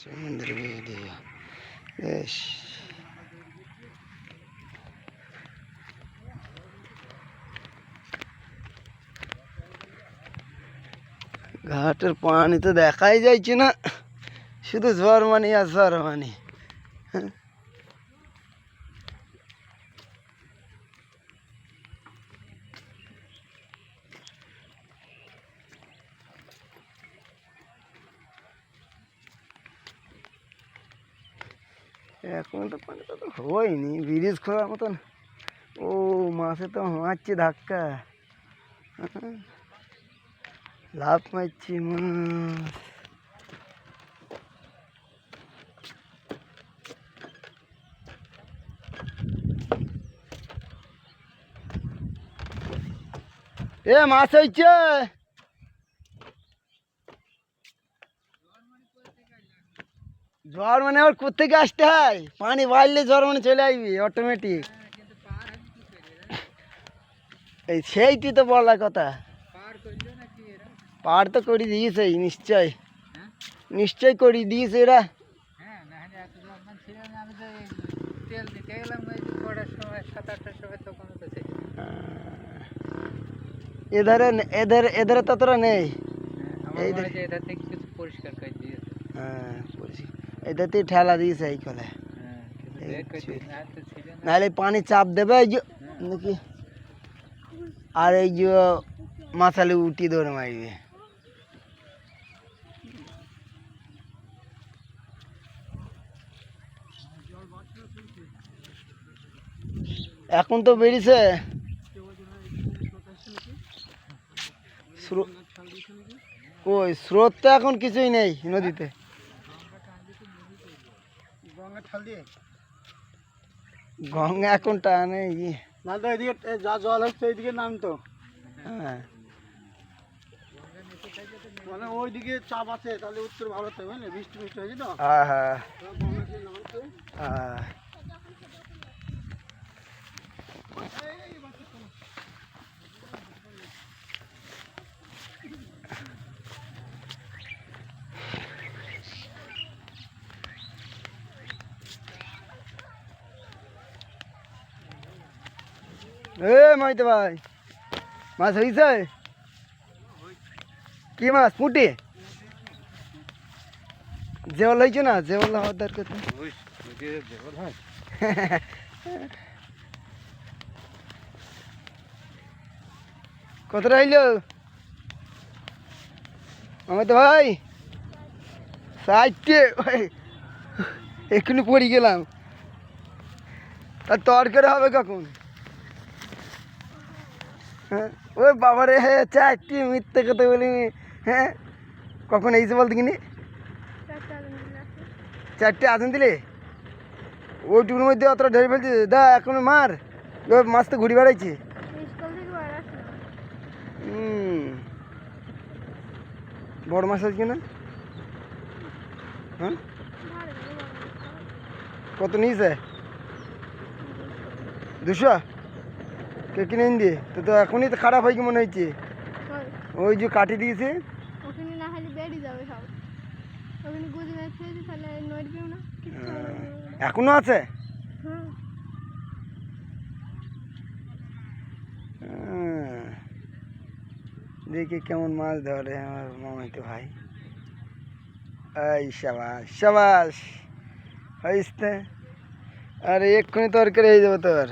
সমুদ্র ভিডিও বেশ ঘাটের পানি তো দেখাই যাচ্ছে না, শুধু ঝড়মানি আর ঝড়মানি। এখন তো পানিটা তো হয়নি, ব্রিজ খোলার মতন। ও মাছে তো মারছে ধাক্কা, লাভ মারছি মাছ। এ মাছ হইছে, ঝড় মানে আবার কোথেকে আসতে হয়? পানি বাড়লে ঝড় মানে চলে আসবি অটোমেটিক। এই সেইটি তো বলার কথা, পার তো করে দিয়েছে নিশ্চয়, নিশ্চয় করে দিয়েছে এরা। এধারে এদের এদের ততটা নেই, হ্যাঁ এটাতে ঠেলা দিয়েছে এই কলে, নাহলে পানি চাপ দেবে এই যে নাকি, আর এই যে মাথালে উঠি ধরে মারবে। এখন তো বেরিয়েছে, ওই স্রোত তো এখন কিছুই নেই নদীতে। গঙ্গা এখন টানে না তো, এদিকে যা জল হচ্ছে এইদিকে নামতো। হ্যাঁ মানে ওইদিকে চাপ আছে, তাহলে উত্তর ভারতে বুঝলে বৃষ্টি বৃষ্টি হয়েছে তো। হ্যাঁ হ্যাঁ হ্যাঁ। এ মাইতে ভাই, মাছ হয়েছে? কি মাছ? পুঁটি? জেওল হয়েছে না? জেওল হওয়ার দরকার। কতটা হইল মামাতো ভাই? 60টে। এক্ষুনি পড়ে গেলাম, আর তরকারি হবে কখন? হ্যাঁ ওই বাবারে, হ্যাঁ 4টে, মিথ্যে কথা বলি। হ্যাঁ কখন এইসে বলতে কিনি 4টে আছেন দিলে ওইটুকুর মধ্যে অতটা ঢেলে ফেলছে। দা এখন মার, মাছ তো ঘুরে বেড়াইছে। বড় মাছ আছে কিনা? হ্যাঁ কত নিয়েছে? 200? কে কিনে এনে দিয়ে তো? তো এখনই তো খারাপ হয় কি মনে হচ্ছে? ওই যে কাটি দিয়েছে, এখনো আছে। দেখি কেমন মাছ ধরে আমার মামাইতো ভাই। এই সাবাস সাবাস হইস, আরে এক্ষুনি তরকারি হয়ে যাবে তোর।